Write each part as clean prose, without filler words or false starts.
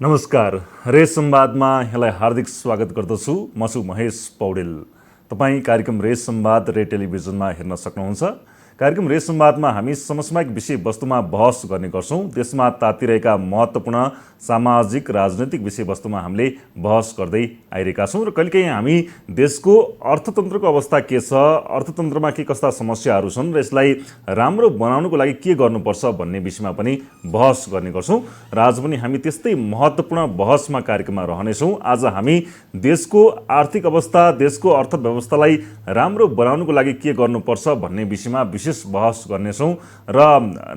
नमस्कार। रेस संवादमा यहाँलाई हार्दिक स्वागत गर्दछु। म छु महेश पौडेल। तपाईँ कार्यक्रम रेस संवाद रेड टेलिभिजनमा हेर्न सक्नुहुन्छ। कार्यक्रम रेस संवादमा हामी समसामयिक विषयवस्तुमा बहस गर्ने गर्छौँ। देशमा तातिरहेका महत्त्वपूर्ण सामाजिक राजनैतिक विषयवस्तुमा हामीले बहस गर्दै आइरहेका छौँ र कहिलेकाहीँ हामी देशको अर्थतन्त्रको अवस्था के छ, अर्थतन्त्रमा के कस्ता समस्याहरू छन् र यसलाई राम्रो बनाउनको लागि के गर्नुपर्छ भन्ने विषयमा पनि बहस गर्ने गर्छौँ र आज पनि हामी त्यस्तै महत्त्वपूर्ण बहसमा कार्यक्रममा रहनेछौँ। आज हामी देशको आर्थिक अवस्था, देशको अर्थव्यवस्थालाई राम्रो बनाउनको लागि के गर्नुपर्छ भन्ने विषयमा विशेष बहस गर्नेछौँ र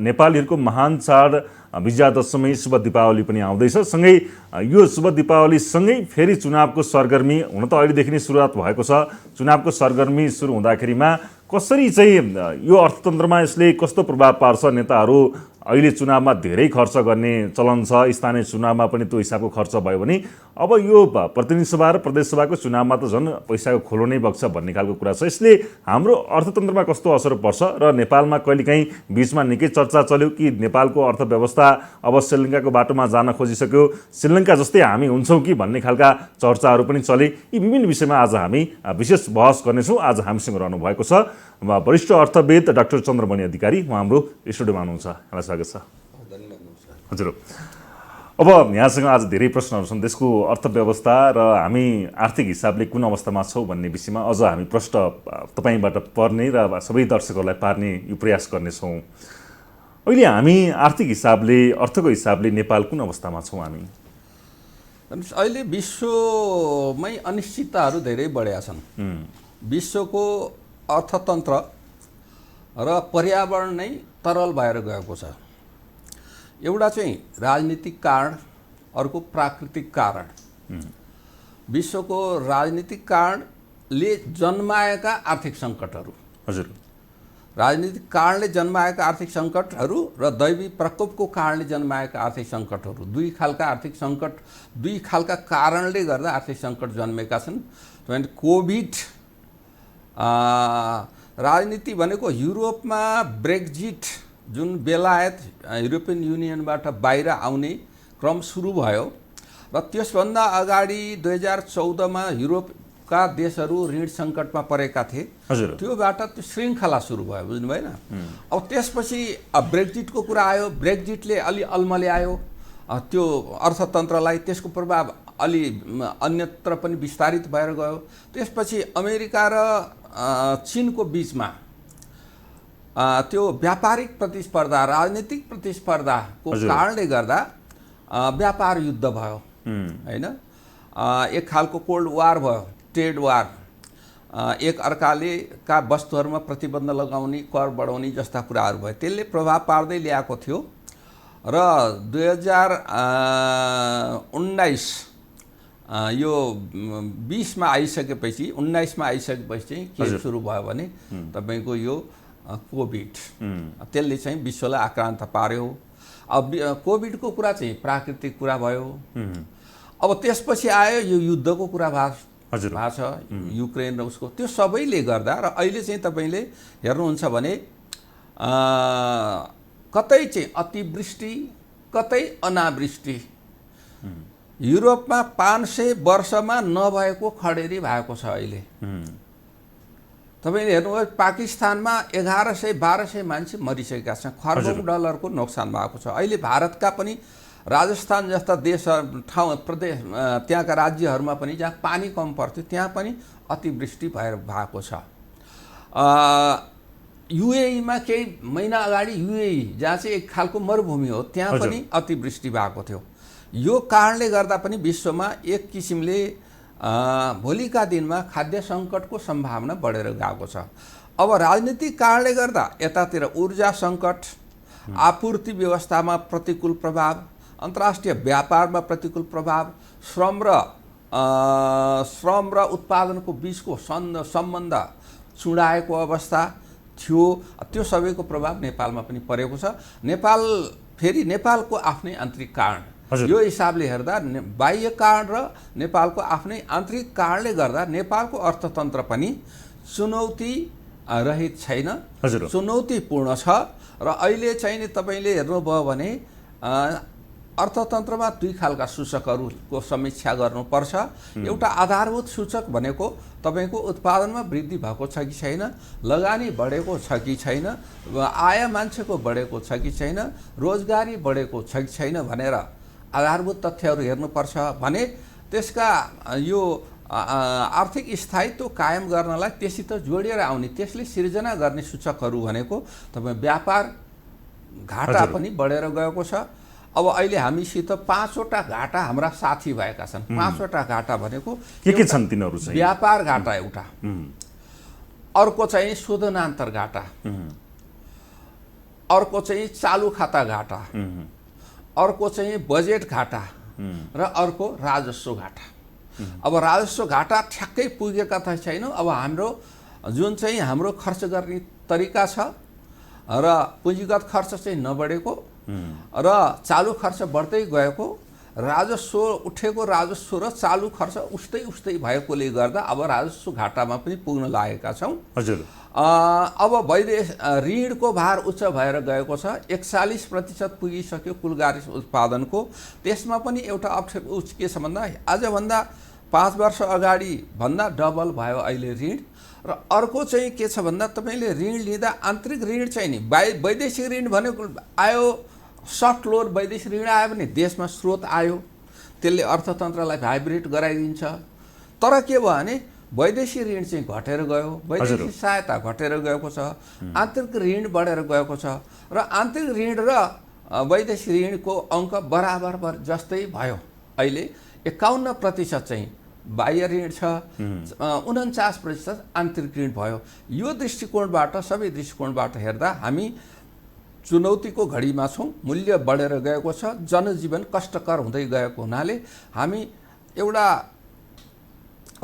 नेपालीहरूको महान चाड विजयादशमी शुभ दीपावली पनि आउँदैछ। सँगै यो शुभ दीपावलीसँगै फेरि चुनावको सरगर्मी हुन त अहिलेदेखि नै सुरुवात भएको छ। चुनावको सरगर्मी सुरु हुँदाखेरिमा कसरी चाहिँ यो अर्थतन्त्रमा यसले कस्तो प्रभाव पार्छ? नेताहरू अहिले चुनावमा धेरै खर्च गर्ने चलन छ। स्थानीय चुनावमा पनि त्यो हिसाबको खर्च भयो भने अब यो प्रतिनिधि सभा र प्रदेश सभाको चुनावमा त झन् पैसाको खोलो नै बग्छ भन्ने खालको कुरा छ। यसले हाम्रो अर्थतन्त्रमा कस्तो असर पर्छ र नेपालमा कहिलेकाहीँ बिचमा निकै चर्चा चल्यो कि नेपालको अर्थव्यवस्था अब श्रीलङ्काको बाटोमा जान खोजिसक्यो, श्रीलङ्का जस्तै हामी हुन्छौँ कि भन्ने खालका चर्चाहरू पनि चले। यी विभिन्न विषयमा आज हामी विशेष बहस गर्नेछौँ। आज हामीसँग रहनु भएको छ वरिष्ठ अर्थविद डाक्टर चन्द्रमणि अधिकारी। उहाँ हाम्रो स्टुडियोमा हुनुहुन्छ। यहाँलाई स्वागत छ। हजुर, अब यहाँसँग आज धेरै प्रश्नहरू छन्। देशको अर्थव्यवस्था र हामी आर्थिक हिसाबले कुन अवस्थामा छौँ भन्ने विषयमा अझ हामी प्रश्न तपाईँबाट पर्ने र सबै दर्शकहरूलाई पार्ने यो प्रयास गर्नेछौँ। अहिले हामी आर्थिक हिसाबले, अर्थको हिसाबले नेपाल कुन अवस्थामा छौँ हामी? अहिले विश्वमै अनिश्चितताहरू धेरै बढेका छन्। विश्वको अर्थतन्त्र र पर्यावरण नै तरल भएर गएको छ। एउटा चाहिँ राजनीतिक कारण, अर्को प्राकृतिक कारण। विश्वको राजनीतिक कारणले जन्माएका आर्थिक सङ्कटहरू, हजुर, राजनीतिक कारणले जन्माएका आर्थिक सङ्कटहरू र दैवी प्रकोपको कारणले जन्माएका आर्थिक सङ्कटहरू, दुई खालका आर्थिक सङ्कट, दुई खालका कारणले गर्दा आर्थिक सङ्कट जन्मेका छन्। कोभिड राजनीति भनेको युरोपमा ब्रेक्जिट, जुन बेलायत युरोपियन युनियनबाट बाहिर आउने क्रम सुरु भयो र त्यसभन्दा अगाडि 2014मा युरोपका देशहरू ऋण सङ्कटमा परेका थिए। त्योबाट त्यो श्रृङ्खला सुरु भयो, बुझ्नु भएन? अब त्यसपछि ब्रेक्जिटको कुरा आयो। ब्रेक्जिटले अलि अल्मल्यायो त्यो अर्थतन्त्रलाई, त्यसको प्रभाव अलि अन्यत्र पनि विस्तारित भएर गयो। त्यसपछि अमेरिका र चीनको बिचमा त्यो व्यापारिक प्रतिस्पर्धा, राजनीतिक प्रतिस्पर्धाको कारणले गर्दा व्यापार युद्ध भयो, होइन? एक खालको कोल्ड वार भयो, ट्रेड वार। एक अर्काले का वस्तुहरूमा प्रतिबन्ध लगाउने, कर बढाउने जस्ता कुराहरू भयो। त्यसले प्रभाव पार्दै ल्याएको थियो र 2019 यो 20मा आइसकेपछि, 19मा आइसकेपछि चाहिँ के सुरु भयो भने तपाईँको यो कोभिड, त्यसले चाहिँ विश्वलाई आक्रान्त पार्यो। अब कोभिडको कुरा चाहिँ प्राकृतिक कुरा भयो। अब त्यसपछि आयो यो युद्धको कुरा भएको छ, युक्रेन र उसको। त्यो सबैले गर्दा र अहिले चाहिँ तपाईँले हेर्नुहुन्छ भने कतै चाहिँ अतिवृष्टि, कतै अनावृष्टि। युरोपमा 500 वर्षमा नभएको खडेरी भएको छ अहिले। तपाईँले हेर्नुभयो पाकिस्तानमा 1100-1200 मान्छे मरिसकेका छन्। खर्बौं डलरको नोक्सान भएको छ। अहिले भारतका पनि राजस्थान जस्ता देश, ठाउँ, प्रदेश, त्यहाँका राज्यहरूमा पनि जहाँ पानी कम पर्थ्यो त्यहाँ पनि अतिवृष्टि भएको छ। युएईमा केही महिना अगाडि युएई, जहाँ चाहिँ एक खालको मरुभूमि हो, त्यहाँ पनि अतिवृष्टि भएको थियो। यो कारणले गर्दा पनि विश्वमा एक किसिमले भोलिका दिनमा खाद्य सङ्कटको सम्भावना बढेर गएको छ। अब राजनीतिक कारणले गर्दा यतातिर ऊर्जा सङ्कट, आपूर्ति व्यवस्थामा प्रतिकूल प्रभाव, अन्तर्राष्ट्रिय व्यापारमा प्रतिकूल प्रभाव, श्रम र उत्पादनको बिचको सम्बन्ध चुडाएको अवस्था थियो। त्यो सबैको प्रभाव नेपालमा पनि परेको छ। नेपालको आफ्नै आन्तरिक कारण, यो हिसाबले हेर्दा बाह्य कारण र नेपालको आफ्नै आन्तरिक कारणले गर्दा नेपालको अर्थतन्त्र पनि चुनौती रहित छैन, चुनौतीपूर्ण छ। र अहिले चाहिँ नि तपाईँले हेर्नुभयो भने अर्थतन्त्रमा दुई खालका सूचकहरूको समीक्षा गर्नुपर्छ। एउटा आधारभूत सूचक भनेको तपाईँको उत्पादनमा वृद्धि भएको छ कि छैन, लगानी बढेको छ कि छैन, आय मान्छेको बढेको छ कि छैन, रोजगारी बढेको छ कि छैन भनेर आधारभूत तथ्यहरू हेर्नुपर्छ भने त्यसका यो आर्थिक स्थायित्व कायम गर्नलाई त्यससित जोडिएर आउने, त्यसले सिर्जना गर्ने सूचकहरू भनेको तपाईँ व्यापार घाटा पनि बढेर गएको छ। अब अहिले हामीसित 5वटा घाटा हाम्रा साथी भएका छन्। 5वटा घाटा भनेको के छन् तिनीहरू चाहिँ? व्यापार घाटा एउटा, अर्को चाहिँ शोधनान्तर घाटा, अर्को चाहिँ चालु खाता घाटा, अर्को चाहिँ बजेट घाटा र अर्को राजस्व घाटा। अब राजस्व घाटा ठ्याक्कै पुगेका त छैनौँ। अब हाम्रो जुन चाहिँ हाम्रो खर्च गर्ने तरिका छ र पुँजीगत खर्च चाहिँ नबढेको र चालु खर्च बढ्दै गएको, राजस्व उठेको राजस्व र चालु खर्च उस्तै भएकोले गर्दा अब राजस्व घाटामा पनि पुग्न लागेका छौँ। हजुर। अब वैदेश ऋणको भार उच्च भएर गएको छ। 41% पुगिसक्यो कुल गार्मेन्ट्स उत्पादनको। त्यसमा पनि एउटा अप्ठ्यारो के छ भन्दा आजभन्दा 5 वर्ष अगाडि भन्दा डबल भयो अहिले ऋण। र अर्को चाहिँ के छ भन्दा तपाईँले ऋण लिँदा आन्तरिक ऋण चाहिँ नि वैदेशिक ऋण भनेको आयो, सफ्ट लोन वैदेशिक ऋण आयो भने देशमा स्रोत आयो, त्यसले अर्थतन्त्रलाई भाइब्रेट गराइदिन्छ। तर के भयो भने वैदेशिक ऋण चाहिँ घटेर गयो, वैदेशिक सहायता घटेर गएको छ, आन्तरिक ऋण बढेर गएको छ र आन्तरिक ऋण र वैदेशिक ऋणको अङ्क बराबर जस्तै भयो। अहिले 51% चाहिँ बाह्य ऋण छ, 49% आन्तरिक ऋण भयो। यो दृष्टिकोणबाट, सबै दृष्टिकोणबाट हेर्दा हामी चुनौतीको घडीमा छौँ। मूल्य बढेर गएको छ, जनजीवन कष्टकर हुँदै गएको हुनाले हामी एउटा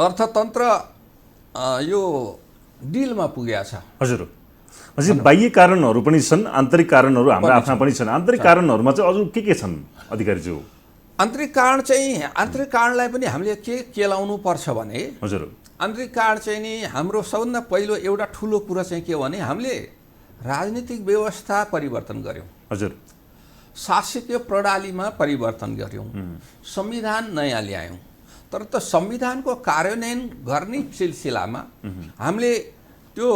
अर्थतन्त्र यो डिलमा पुगेको छ। हजुर। बाह्य कारणहरू पनि छन्, आन्तरिक कारणहरू हाम्रा आफ्ना पनि छन्। आन्तरिक कारणहरूमा चाहिँ अझ के छन् अधिकारीज्यू? आन्तरिक कारणलाई पनि हामीले के केलाउनु पर्छ भने, हजुर, आन्तरिक कारण चाहिँ नि हाम्रो सबभन्दा पहिलो एउटा ठुलो कुरा चाहिँ के हो भने हामीले राजनीतिक व्यवस्था परिवर्तन गर्यौँ। हजुर। शासकीय प्रणालीमा परिवर्तन गर्यौँ, संविधान नयाँ ल्यायौँ। तर त संविधानको कार्यान्वयन गर्ने सिलसिलामा हामीले त्यो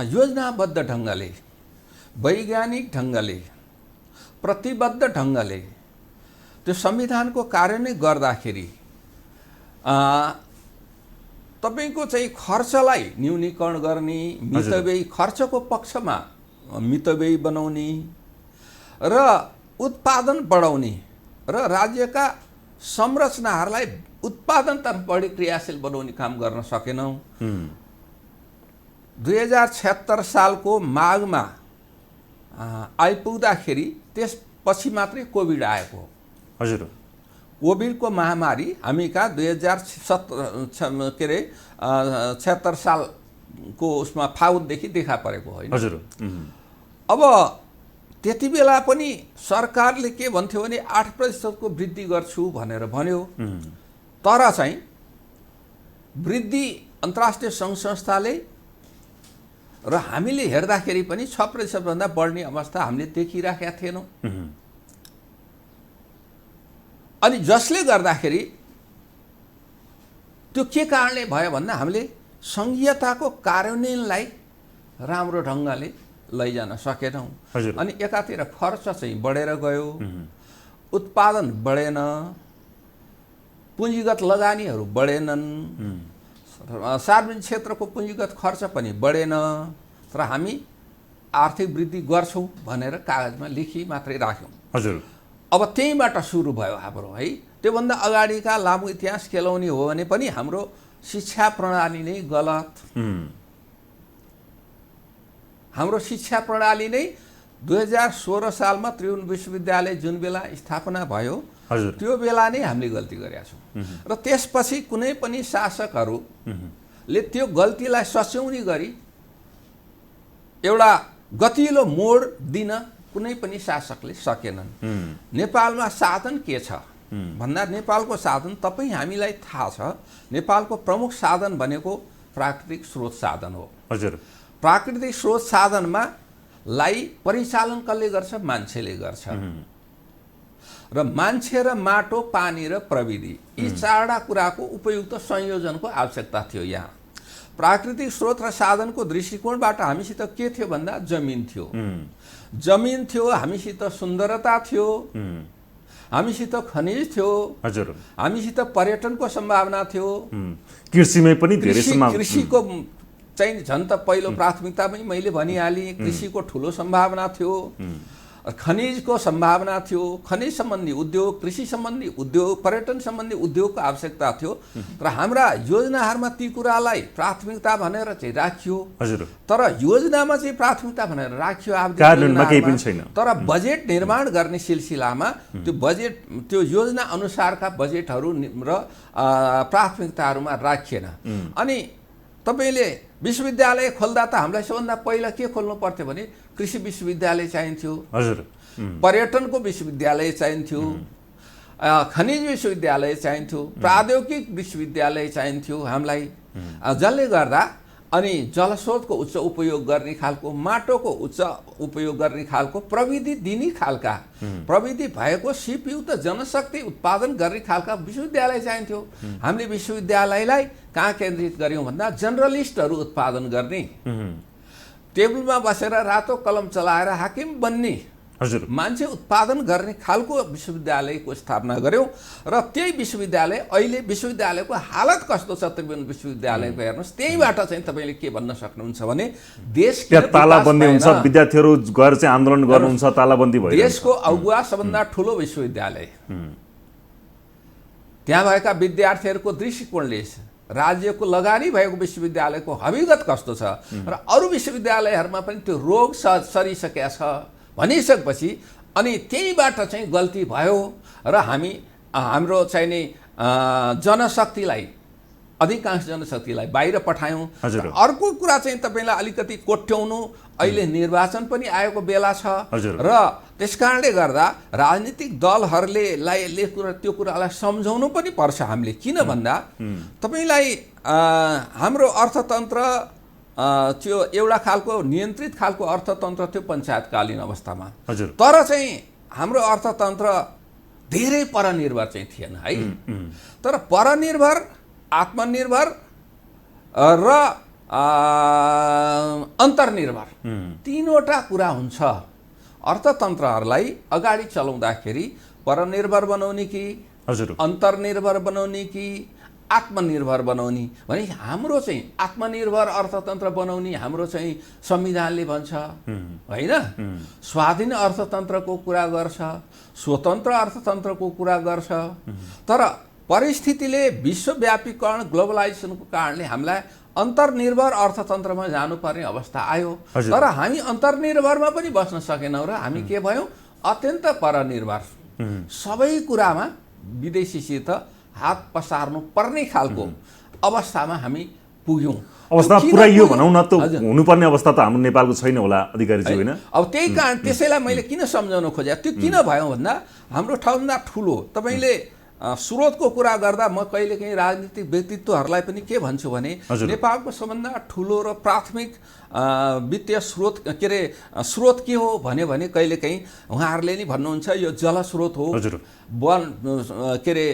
योजनाबद्ध ढङ्गले, वैज्ञानिक ढङ्गले, प्रतिबद्ध ढङ्गले त्यो संविधानको कार्यान्वयन गर्दाखेरि तपाईँको चाहिँ खर्चलाई न्यूनीकरण गर्ने, मितव्ययी खर्चको पक्षमा मितव्ययी बनाउने र उत्पादन बढाउने र राज्यका संरचनाहरूलाई उत्पादनतर्फ बढी क्रियाशील बनाउने काम गर्न सकेनौँ। 2076 सालको माघमा आइपुग्दाखेरि त्यसपछि मात्रै कोभिड आएको। हजुर। कोभिडको महामारी हामी कहाँ 2076 सालको उसमा फागुनदेखि देखा परेको होइन। हजुर। अब त्यति बेला पनि सरकारले के भन्थ्यो भने 8% को वृद्धि गर्छु भनेर भन्यो। तर चाहिँ वृद्धि अन्तर्राष्ट्रिय सङ्घ संस्थाले र हामीले हेर्दाखेरि पनि 6% भन्दा बढ्ने अवस्था हामीले देखिराखेका थिएनौँ। अनि जसले गर्दाखेरि त्यो के कारणले भयो भन्दा हामीले सङ्घीयताको कार्यान्वयनलाई राम्रो ढङ्गले लैजान सकेनौँ। अनि एकातिर खर्च चाहिँ बढेर गयो, उत्पादन बढेन, पुँजीगत लगानीहरू बढेनन्, सार्वजनिक क्षेत्रको पुँजीगत खर्च पनि बढेन। तर हामी आर्थिक वृद्धि गर्छौँ भनेर कागजमा लेखी मात्रै राख्यौँ। हजुर। अब त्यहीँबाट सुरु भयो हाम्रो है। त्योभन्दा अगाडिका लामो इतिहास केलाउने हो भने पनि हाम्रो शिक्षा प्रणाली नै गलत। हाम्रो शिक्षा प्रणाली नै 2016 सालमा त्रिभुवन विश्वविद्यालय जुन बेला स्थापना भयो त्यो बेला नै हामीले गल्ती गरेका छौँ। र त्यसपछि कुनै पनि शासकहरूले त्यो गल्तीलाई सच्याउने गरी एउटा गतिलो मोड दिन कुनै पनि शासकले सकेनन्। नेपालमा साधन के छ भन्दा नेपालको साधन तपाईँ हामीलाई थाहा छ, नेपालको प्रमुख साधन भनेको प्राकृतिक स्रोत साधन हो। हजुर। प्राकृतिक स्रोत साधनमा लाई परिचालन कसले गर्छ? मान्छेले गर्छ। र मान्छे र माटो, पानी र प्रविधि, यी चारवटा कुराको उपयुक्त संयोजनको आवश्यकता थियो। यहाँ प्राकृतिक स्रोत र साधनको दृष्टिकोणबाट हामीसित के थियो भन्दा जमिन थियो। जमिन थियो, हामीसित सुन्दरता थियो, हामीसित खनिज थियो, हजुर, हामीसित पर्यटनको सम्भावना थियो, कृषिमै पनि धेरै कृषिको चाहिँ झन् त पहिलो प्राथमिकतामै मैले भनिहालेँ, कृषिको ठुलो सम्भावना थियो, खनिजको सम्भावना थियो, खनिज सम्बन्धी उद्योग, कृषि सम्बन्धी उद्योग, पर्यटन सम्बन्धी उद्योगको आवश्यकता थियो। र हाम्रा योजनाहरूमा ती कुरालाई प्राथमिकता भनेर चाहिँ राखियो। हजुर, तर योजनामा चाहिँ प्राथमिकता भनेर राखियो, कार्यान्वयनमा केही पनि छैन। तर बजेट निर्माण गर्ने सिलसिलामा त्यो बजेट, त्यो योजना अनुसारका बजेटहरू र प्राथमिकताहरूमा राखिएन। अनि तपाईले विश्वविद्यालय खोल्दा त हामीलाई सबभन्दा पहिला के खोल्नु पर्थ्यो भने कृषि विश्वविद्यालय चाहिन्थ्यो, हजुर, पर्यटनको विश्वविद्यालय चाहिन्थ्यो, खनिज विश्वविद्यालय चाहिन्थ्यो, प्राद्योगिक विश्वविद्यालय चाहिन्थ्यो हामीलाई, जसले गर्दा अनि जलस्रोतको उच्च उपयोग गर्ने खालको, माटोको उच्च उपयोग गर्ने खालको, प्रविधि दिने खालका, प्रविधि भएको सिपयुक्त जनशक्ति उत्पादन गर्ने खालका विश्वविद्यालय चाहिन्थ्यो। हामीले विश्वविद्यालयलाई कहाँ केन्द्रित गर्यौँ भन्दा जनरलिस्टहरू उत्पादन गर्ने, टेबलमा बसेर रातो कलम चलाएर हाकिम बन्ने, हजुर, मान्छे उत्पादन गर्ने खालको विश्वविद्यालयको स्थापना गर्यौँ। र त्यही विश्वविद्यालय, अहिले विश्वविद्यालयको हालत कस्तो छ त्रिभुवन विश्वविद्यालयको हेर्नुहोस्। त्यहीबाट चाहिँ तपाईँले के भन्न सक्नुहुन्छ भने देश तालाबन्दी हुन्छ, विद्यार्थीहरू गएर चाहिँ आन्दोलन गर्नुहुन्छ, तालाबन्दी भयो। देशको अगुवा सबभन्दा ठुलो विश्वविद्यालय, त्यहाँ भएका विद्यार्थीहरूको दृष्टिकोणले राज्यको लगानी भएको विश्वविद्यालयको हकीकत कस्तो छ र अरू विश्वविद्यालयहरूमा पनि त्यो रोग सरिसकेका छ भनिसकेपछि अनि त्यहीबाट चाहिँ गल्ती भयो र हामी हाम्रो चाहिँ नि जनशक्तिलाई, अधिकांश जनशक्तिलाई बाहिर पठायौँ। अर्को कुरा चाहिँ तपाईँलाई अलिकति कोट्याउनु, अहिले निर्वाचन पनि आएको बेला छ र त्यसकारणले गर्दा राजनीतिक दलहरूले त्यो कुरालाई सम्झाउनु पनि पर्छ हामीले। किन भन्दा तपाईँलाई हाम्रो अर्थतन्त्र त्यो एउटा खालको नियन्त्रित खालको अर्थतन्त्र थियो पञ्चायतकालीन अवस्थामा, तर चाहिँ हाम्रो अर्थतन्त्र धेरै परनिर्भर चाहिँ थिएन है। तर परनिर्भर, आत्मनिर्भर र अन्तर्निर्भर तीनवटा कुरा हुन्छ। अर्थतन्त्रहरूलाई अगाडि चलाउँदाखेरि परनिर्भर बनाउने कि अन्तर्निर्भर बनाउने कि आत्मनिर्भर बनाउने भने हाम्रो चाहिँ आत्मनिर्भर अर्थतन्त्र बनाउने हाम्रो चाहिँ संविधानले भन्छ होइन। स्वाधीन अर्थतन्त्रको कुरा गर्छ, स्वतन्त्र अर्थतन्त्रको कुरा गर्छ। तर परिस्थितिले विश्वव्यापीकरण, ग्लोबलाइजेसनको कारणले हामीलाई अन्तर्निर्भर अर्थतन्त्रमा जानुपर्ने अवस्था आयो। तर हामी अन्तर्निर्भरमा पनि बस्न सकेनौँ र हामी के भयौँ, अत्यन्त परनिर्भर, सबै कुरामा विदेशीसित हात पसार्नु पर्ने खालको अवस्थामा हामी पुग्यौँ। अवस्था पुऱ्याइयो भनौँ न, त हुनुपर्ने अवस्था त हाम्रो नेपालको छैन होला अधिकारीजी, होइन? अब त्यही कारण त्यसैलाई मैले किन सम्झाउन खोजेँ, त्यो किन भयो भन्दा हाम्रो ठाउँभन्दा ठुलो, तपाईँले स्रोतको कुरा गर्दा म कहिलेकाहीँ राजनीतिक व्यक्तित्वहरूलाई पनि के भन्छु भने नेपालको सबभन्दा ठुलो र प्राथमिक वित्तीय स्रोत के अरे स्रोत के हो भने कहिलेकाहीँ उहाँहरूले नि भन्नुहुन्छ यो जलस्रोत हो, वन के अरे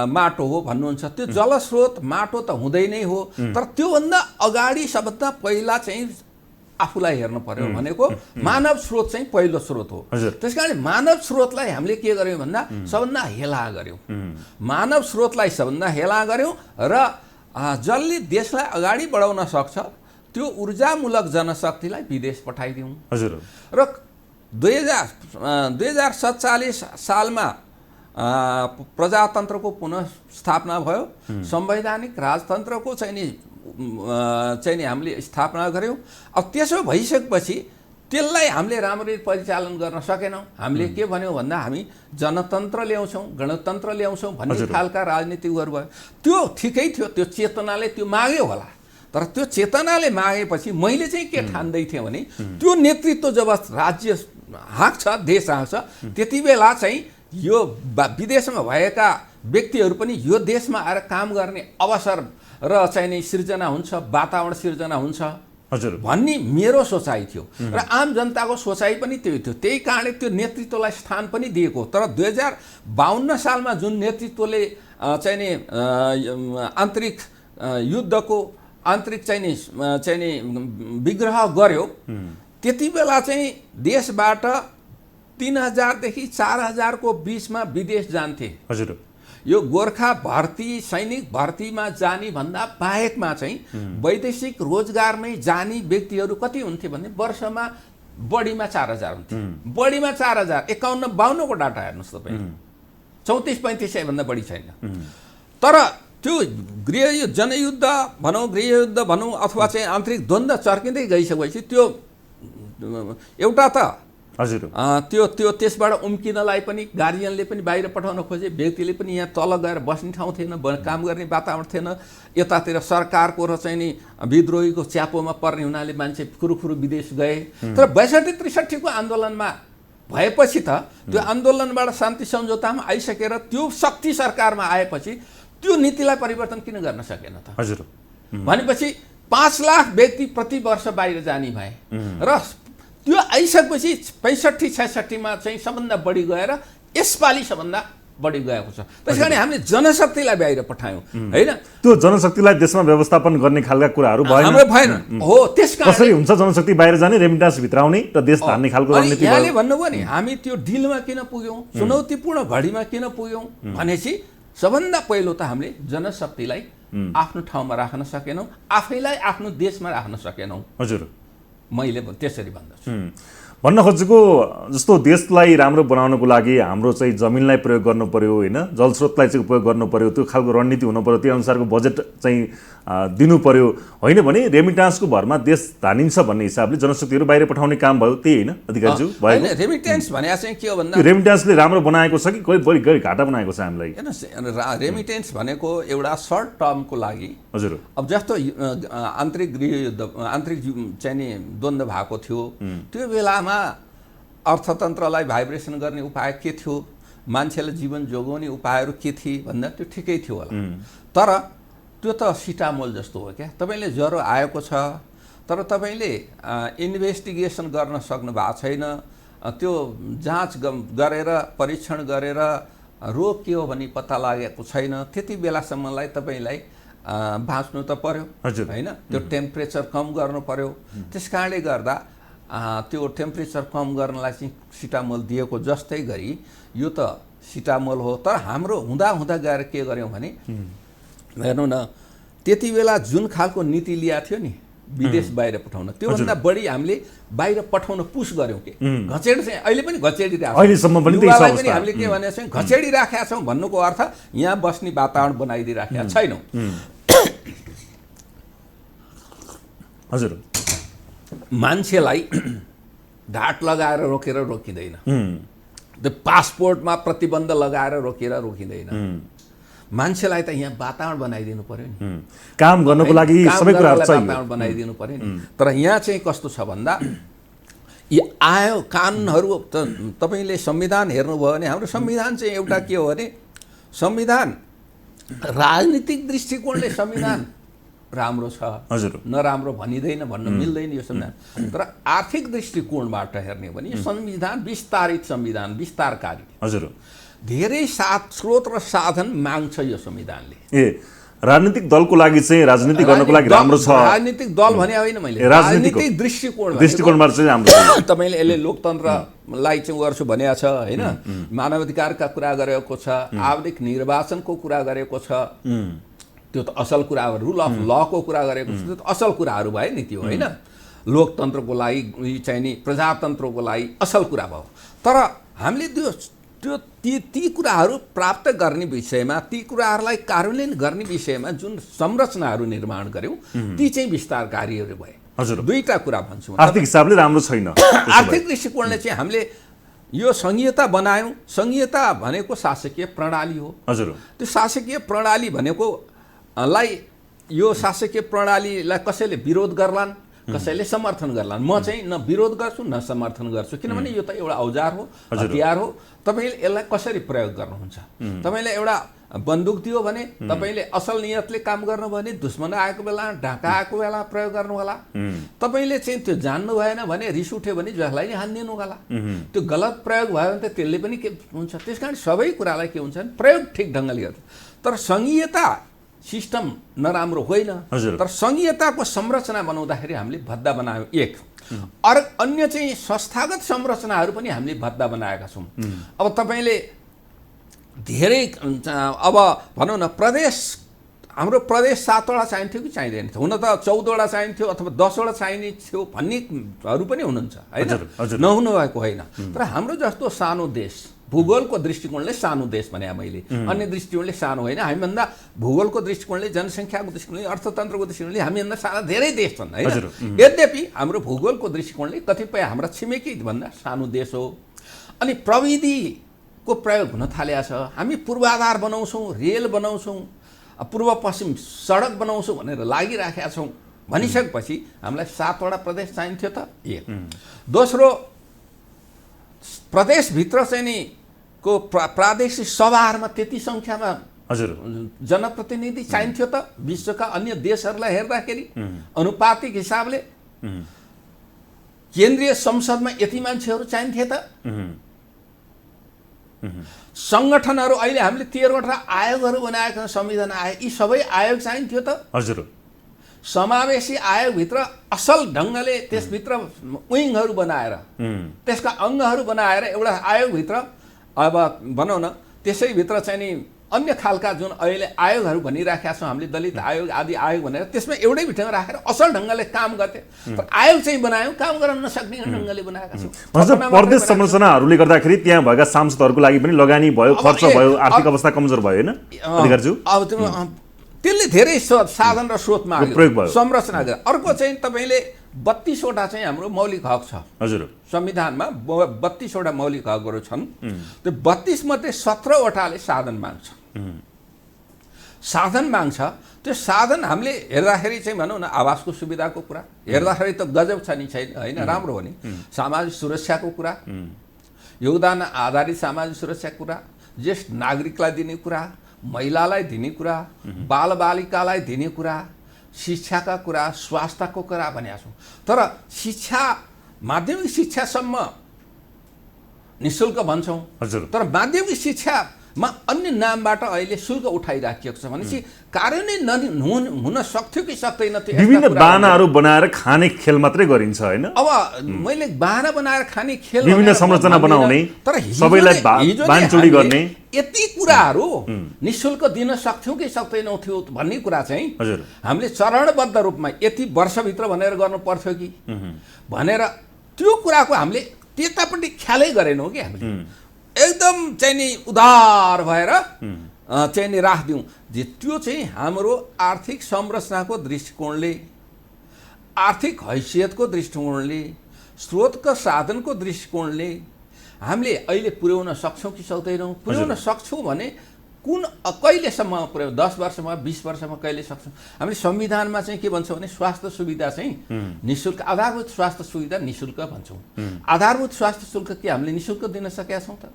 माटो हो भन्नुहुन्छ। त्यो जलस्रोत माटो त हुँदै नै हो, तर त्योभन्दा अगाडि सबभन्दा पहिला चाहिँ आफूलाई हेर्नु पर्यो भनेको मानव स्रोत चाहिँ पहिलो स्रोत हो। त्यसकारण मानव स्रोतलाई हामीले के गर्यौँ भन्दा सबभन्दा हेला गर्यौँ, मानव स्रोतलाई सबभन्दा हेला गर्यौँ र जसले देशलाई अगाडि बढाउन सक्छ त्यो ऊर्जामूलक जनशक्तिलाई विदेश पठाइदिउँ। र 2047 सालमा प्रजातन्त्रको पुनःस्थापना भयो, संवैधानिक राजतन्त्रको चाहिँ नि हामीले स्थापना गर्यौँ। अब त्यसो भइसकेपछि त्यसलाई हामीले राम्ररी परिचालन गर्न सकेनौँ। हामीले के भन्यौँ भन्दा हामी जनतन्त्र ल्याउँछौँ, गणतन्त्र ल्याउँछौँ भन्ने खालका राजनीतिहरू भयो। त्यो ठिकै थियो, त्यो चेतनाले त्यो माग्यो होला। तर त्यो चेतनाले मागेपछि मैले चाहिँ के ठान्दै थिएँ भने त्यो नेतृत्व जब राज्य हाँक्छ, देश हाँक्छ, त्यति बेला चाहिँ यो विदेशमा भएका व्यक्तिहरू पनि यो देशमा आएर काम गर्ने अवसर र चाहिँ नि सिर्जना हुन्छ, वातावरण सिर्जना हुन्छ हजुर भन्ने मेरो सोचाइ थियो र आम जनताको सोचाइ पनि त्यही थियो। त्यही कारणले त्यो नेतृत्वलाई स्थान पनि दिएको। तर 2052 सालमा जुन नेतृत्वले चाहिँ नि आन्तरिक युद्धको आन्तरिक चाहिँ नि विग्रह गर्यो, त्यति बेला चाहिँ देशबाट 3000 देखि 4000 को बीचमा विदेश जान्थे। हजुर यो गोर्खा भर्ती सैनिक भर्तीमा जाने भन्दा बाहेकमा चाहिँ वैदेशिक रोजगारमै जाने व्यक्तिहरू कति हुन्थे भने वर्षमा बढीमा 4000 हुन्थे। बढीमा 4000, 51-52 को डाटा हेर्नुहोस् तपाईँ, 34-35 सय भन्दा बढी छैन। तर त्यो जनयुद्ध भनौँ, गृहयुद्ध भनौँ, अथवा चाहिँ आन्तरिक द्वन्द्व चर्किँदै गइसकेपछि त्यो एउटा त हजुर त्यो त्यसबाट उम्किनलाई पनि गार्जियनले पनि बाहिर पठाउन खोजे, व्यक्तिले पनि यहाँ तल गएर बस्ने ठाउँ थिएन, काम गर्ने वातावरण थिएन। यतातिर सरकारको र चाहिँ नि विद्रोहीको च्यापोमा पर्ने हुनाले मान्छे खुरुखुरु विदेश गए। तर 62-63 को आन्दोलनमा भएपछि त त्यो आन्दोलनबाट शान्ति सम्झौतामा आइसकेर त्यो शक्ति सरकारमा आएपछि त्यो नीतिलाई परिवर्तन किन गर्न सकेन त? हजुर भनेपछि 5 लाख व्यक्ति प्रति वर्ष बाहिर जाने भए र त्यो आइसकेपछि 65-66 मा चाहिँ सबभन्दा बढी गएर यसपालि सबभन्दा बढी गएको छ। त्यसकारण हामीले जनशक्तिलाई बाहिर पठायौँ हैन। त्यो जनशक्तिलाई देशमा व्यवस्थापन गर्ने खालका कुराहरू भएन हो। त्यसकारण कसरी हुन्छ जनशक्ति बाहिर जाने, रेमिटान्स भित्राउने र देश धान्ने खालको रणनीति? यहाँले भन्नुभयो नि हामी त्यो डिलमा किन पुग्यौँ, चुनौतीपूर्ण घडीमा किन पुग्यौँ भनेपछि सबभन्दा पहिलो त हामीले जनशक्तिलाई आफ्नो ठाउँमा राख्न सकेनौँ, आफैलाई आफ्नो देशमा राख्न सकेनौँ। हजुर मैले त्यसरी भन्दछु। भन्न खोजेको जस्तो देशलाई राम्रो बनाउनको लागि हाम्रो चाहिँ जमिनलाई प्रयोग गर्नु पर्यो हैन, जलस्रोतलाई चाहिँ उपयोग गर्नु पर्यो, त्यो खालको रणनीति हुनु पर्यो, त्यो अनुसारको बजेट चाहिँ दिनु पर्यो। होइन भने रेमिटान्सको भरमा देश धानिन्छ भन्ने हिसाबले जनशक्तिहरू बाहिर पठाउने काम भयो, त्यही हैन अधिकारीज्यू? होइन, रेमिटेन्स भने चाहिँ के हो भन्दा रेमिटान्सले राम्रो बनाएको छ कि कोही बढी घाटा बनाएको छ हामीलाई? हेर्नुहोस्, रेमिटेन्स भनेको एउटा सर्ट टर्मको लागि। हजुर अब जस्तो आन्तरिक गृहयुद्ध आन्तरिक चाहिँ नि द्वन्द्व भएको थियो, त्यो बेलामा अर्थतन्त्रलाई भाइब्रेसन गर्ने उपाय के थियो, मान्छेलाई जीवन जोगाउने उपायहरू के थिए भन्दा त्यो ठिकै थियो होला। तर त्यो त सिटामोल जस्तो हो क्या। तपाईँले ज्वरो आएको छ तर तपाईँले इन्भेस्टिगेसन गर्न सक्नु भएको छैन, त्यो जाँच गरेर परीक्षण गरेर रोग के हो भनी पत्ता लागेको छैन, त्यति बेलासम्मलाई तपाईँलाई बाँच्नु त पर्यो होइन। त्यो टेम्परेचर कम गर्नु पर्यो। त्यस कारणले गर्दा त्यो टेम्परेचर कम गर्नलाई चाहिँ सिटामोल दिएको जस्तै गरी यो त सिटामोल हो। तर हाम्रो हुँदा गएर के गर्यौँ भने हेर्नु न, त्यति बेला जुन खालको नीति ल्याएको थियो नि विदेश बाहिर पठाउन, त्योभन्दा बढी हामीले बाहिर पठाउन पुस गर्यौँ के। घचेडी चाहिँ अहिले पनि घचेडी राखेको हामीले के भने चाहिँ घचेडी राखेका छौँ भन्नुको अर्थ यहाँ बस्ने वातावरण बनाइदिइराखेका छैनौँ। हजुर मान्छेलाई ढाट लगाएर रोकेर रोकिँदैन, त्यो पासपोर्टमा प्रतिबन्ध लगाएर रोकिँदैन। मान्छेलाई त यहाँ वातावरण बनाइदिनु पर्यो नि, काम गर्नको लागि सबै कुराहरू चाहियो, वातावरण बनाइदिनु पर्यो नि। तर यहाँ चाहिँ कस्तो छ भन्दा यी आयो कानुनहरू त तपाईँले संविधान हेर्नुभयो भने हाम्रो संविधान चाहिँ एउटा के हो भने संविधान राजनीतिक दृष्टिकोणले संविधान राम्रो छ, नराम्रो भनिँदैन, भन्न मिल्दैन यो संविधान। तर आर्थिक दृष्टिकोणबाट हेर्ने भने यो संविधान विस्तारित संविधान, विस्तारकारी। हजुर धेरै स्रोत र साधन माग्छ यो संविधानले। राजनीतिक दलको लागि चाहिँ राजनीति गर्नको लागि राम्रो छ। राजनीतिक दल भने होइन मैले, राजनीतिक दृष्टिकोणबाट चाहिँ राम्रो। तपाईँले यसले लोकतन्त्रलाई चाहिँ गर्छु भनेको छ होइन, मानवाधिकारका कुरा गरेको छ, आवधिक निर्वाचनको कुरा गरेको छ, त्यो त असल कुरा हो। रुल अफ लको कुरा गरेको छ, त्यो त असल कुराहरू भयो नि, त्यो होइन। लोकतन्त्रको लागि चाहिँ नि प्रजातन्त्रको लागि असल कुरा भयो। तर हामीले ती कुराहरू प्राप्त गर्ने विषयमा, ती कुराहरूलाई कार्यान्वयन गर्ने विषयमा जुन संरचनाहरू निर्माण गर्यौँ ती चाहिँ विस्तारकारीहरू भए। हजुर दुईटा कुरा भन्छु, आर्थिक हिसाबले राम्रो छैन। आर्थिक दृष्टिकोणले चाहिँ हामीले यो संहिता बनायौँ। संहिता भनेको शासकीय प्रणाली हो। हजुर त्यो शासकीय प्रणाली भनेको यो शासकीय प्रणालीलाई कसैले विरोध गर्लान्, कसैले समर्थन गर्लान्। म चाहिँ न विरोध गर्छु न समर्थन गर्छु, किनभने यो त एउटा औजार हो, हतियार हो। तपाईँले यसलाई कसरी प्रयोग गर्नुहुन्छ? तपाईँले एउटा बन्दुक दियो भने तपाईले असल नियतले काम गर्नु भने दुश्मन आएको बेला ढाका आएको बेला प्रयोग गर्नु होला तपाईले चाहिँ त्यो जान्नु भएन भने रिस उठ्यो भने जसलाई नै हान्दिनु होला त्यो गलत प्रयोग भयो भने त त्यसले पनि के हुन्छ त्यसकारण सबै कुरालाई के हुन्छ प्रयोग ठिक ढङ्गले गर्छ तर संघीयता सिस्टम नराम्रो होइन तर संघीयताको संरचना बनाउँदाखेरि हामीले भद्दा बनायौँ एक अन्य चाहिँ संस्थागत संरचनाहरू पनि हामीले भद्दा बनाएका छौँ अब तपाईले धेरै अब भनौँ न प्रदेश हाम्रो प्रदेश 7 वटा चाहिन्थ्यो कि चाहिँदैन हुन त 14 वटा चाहिन्थ्यो अथवा 10 वटा चाहिने थियो भन्नेहरू पनि हुनुहुन्छ हैन नहुनु भएको होइन तर हाम्रो जस्तो सानो देश भूगोलको दृष्टिकोणले सानो देश भने मैले अन्य दृष्टिकोणले सानो होइन हामीभन्दा भूगोलको दृष्टिकोणले जनसङ्ख्याको दृष्टिकोणले अर्थतन्त्रको दृष्टिकोणले हामीभन्दा सारा धेरै देश छन् होइन यद्यपि हाम्रो भूगोलको दृष्टिकोणले कतिपय हाम्रा छिमेकी भन्दा सानो देश हो अनि प्रविधिको प्रयोग हुन थालेको छ हामी पूर्वाधार बनाउँछौँ रेल बनाउँछौँ पूर्व पश्चिम सडक बनाउँछौँ भनेर लागिराखेका छौँ भनिसकेपछि हामीलाई 7 वटा प्रदेश चाहिन्थ्यो त एक दोस्रो प्रदेशभित्र चाहिँ नि को प्रादेशिक सभाहरूमा त्यति सङ्ख्यामा जनप्रतिनिधि चाहिन्थ्यो त विश्वका अन्य देशहरूलाई हेर्दाखेरि अनुपातिक हिसाबले केन्द्रीय संसदमा यति मान्छेहरू चाहिन्थे त संगठनहरू अहिले हामीले 13 वटा आयोगहरू बनाएका छौँ संविधान आयोग यी सबै आयोग चाहिन्थ्यो त हजुर समावेशी आयोगभित्र असल ढङ्गले त्यसभित्र विङहरू बनाएर त्यसका अङ्गहरू बनाएर एउटा आयोगभित्र अब भनौँ न त्यसैभित्र चाहिँ नि अन्य खालका जुन अहिले आयोगहरू भनिराखेका छौँ हामीले दलित आयोग आदि आयोग भनेर त्यसमा एउटै भित्रमा राखेर असल ढङ्गले काम गर्थे तर आयोग चाहिँ बनायौँ काम गर्न नसक्ने ढङ्गले बनाएका छौँ प्रदेश संरचनाहरूले गर्दाखेरि त्यहाँ भएका सांसदहरूको लागि पनि लगानी भयो खर्च भयो आर्थिक अवस्था कमजोर भयो होइन अधिकारज्यू अब त्यसले धेरै साधन र स्रोत माग्यो संरचना गर्यो अर्को चाहिँ तपाईँले 32 वटा चाहिँ हाम्रो मौलिक हक छ हजुर संविधानमा 32 वटा मौलिक हकहरू छन् त्यो 32 मध्ये 17 वटाले साधन माग्छ साधन माग्छ त्यो साधन हामीले हेर्दाखेरि चाहिँ भनौँ न आवासको सुविधाको कुरा हेर्दाखेरि त गजब छ नि छैन होइन राम्रो हो नि सामाजिक सुरक्षाको कुरा योगदान आधारित सामाजिक सुरक्षाको कुरा ज्येष्ठ नागरिकलाई दिने कुरा महिलालाई दिने कुरा बालबालिकालाई दिने कुरा शिक्षाका कुरा स्वास्थ्यको कुरा भनेका छौँ तर शिक्षा माध्यमिक शिक्षासम्म निःशुल्क भन्छौँ तर माध्यमिक शिक्षामा अन्य नामबाट अहिले शुल्क उठाइराखिएको छ भनेपछि कार्यान्वयन हुन सक्थ्यो कि सक्दैन थियो विभिन्न बाहनाहरू बनाएर खाने खेल मात्रै गरिन्छ होइन अब मैले बाहना बनाएर खाने खेल विभिन्न संरचना बनाउने तर सबैलाई बाँडचुँडी गर्ने यति कुराहरू निःशुल्क दिन सक्थ्यौँ कि सक्दैनौँ थियो भन्ने कुरा चाहिँ हामीले चरणबद्ध रूपमा यति वर्षभित्र भनेर गर्नु पर्थ्यो कि भनेर त्यो कुराको हामीले त्यतापट्टि ख्यालै गरेनौँ कि हामीले एकदम चाहिँ नि उदार भएर चाहिँ नि राखिदिउँ त्यो चाहिँ हाम्रो आर्थिक संरचनाको दृष्टिकोणले आर्थिक हैसियतको दृष्टिकोणले स्रोतको साधनको दृष्टिकोणले हामीले अहिले पुर्याउन सक्छौँ कि सक्दैनौँ पुर्याउन सक्छौँ भने कुन कहिलेसम्म पुर्याउँ 10 वर्षमा 20 वर्षमा कहिले सक्छौँ हामीले संविधानमा चाहिँ के भन्छौँ भने स्वास्थ्य सुविधा चाहिँ निःशुल्क आधारभूत स्वास्थ्य सुविधा निःशुल्क भन्छौँ आधारभूत स्वास्थ्य शुल्क के हामीले निःशुल्क दिन सकेका छौँ त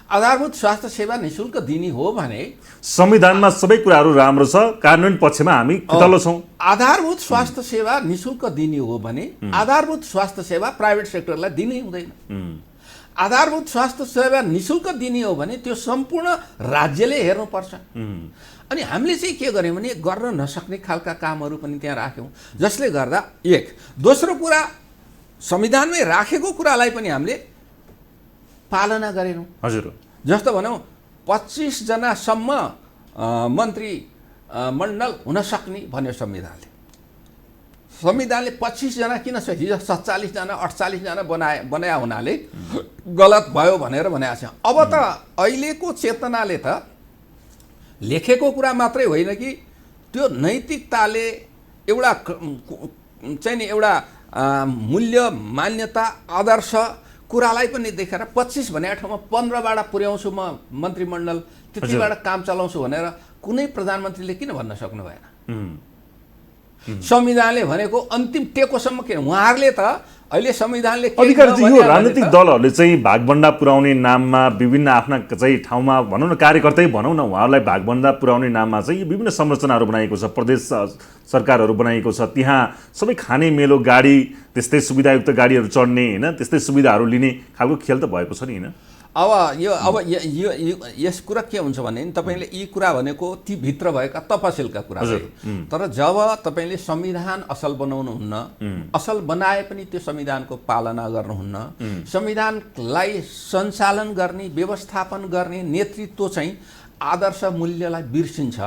आधारभूत स्वास्थ्य सेवा निःशुल्क दिने हो भने संविधानमा सबै कुराहरू राम्रो छ कार्यान्वयन पक्षमा हामी खुतलो छौँ आधारभूत स्वास्थ्य सेवा निःशुल्क दिने हो भने आधारभूत स्वास्थ्य सेवा प्राइभेट सेक्टरलाई दिनै हुँदैन आधारभूत स्वास्थ्य सेवा निःशुल्क दिने हो भने त्यो सम्पूर्ण राज्यले हेर्नुपर्छ अनि हामीले चाहिँ के गर्यौँ भने गर्न नसक्ने खालका कामहरू पनि त्यहाँ राख्यौँ जसले गर्दा एक दोस्रो कुरा संविधानमै राखेको कुरालाई पनि हामीले पालना गरेनौँ हजुर जस्तो भनौँ 25 जनासम्म मन्त्री मण्डल हुन सक्ने भन्यो संविधानले 25 जना किन छ हिजो 47 जना 48 जना बनाया हुनाले गलत भयो भनेर भनेको छ अब त अहिलेको चेतनाले त लेखेको कुरा मात्रै होइन कि त्यो नैतिकताले एउटा चाहिँ नि एउटा मूल्य मान्यता आदर्श कुरालाई पनि देखेर 25 भनेको ठाउँमा 15बाट पुर्याउँछु म मन्त्रीमण्डल त्यतिबाट काम चलाउँछु भनेर कुनै प्रधानमन्त्रीले किन भन्न सक्नु भएन संविधानले भनेको अन्तिम टेकोसम्म के उहाँहरूले त अहिले संविधानले अधिकारी यो राजनीतिक दलहरूले चाहिँ भागभण्डा पुर्याउने नाममा विभिन्न आफ्ना चाहिँ ठाउँमा भनौँ न कार्यकर्तै भनौँ न उहाँहरूलाई भागभण्डा पुर्याउने नाममा चाहिँ विभिन्न संरचनाहरू बनाएको छ, प्रदेश सरकारहरू बनाएको छ, त्यहाँ सबै खाने मेलो गाडी त्यस्तै सुविधायुक्त गाडीहरू चढ्ने होइन त्यस्तै सुविधाहरू लिने खालको खेल त भएको छ नि होइन। अब यस कुरा के हुन्छ भने तपाईँले यी कुरा भनेको ती भित्र भएका तपसिलका कुरा हो। तर जब तपाईँले संविधान असल बनाउनुहुन्न, असल बनाए पनि त्यो संविधानको पालना गर्नुहुन्न, संविधानलाई सञ्चालन गर्ने व्यवस्थापन गर्ने नेतृत्व चाहिँ आदर्श मूल्यलाई बिर्सिन्छ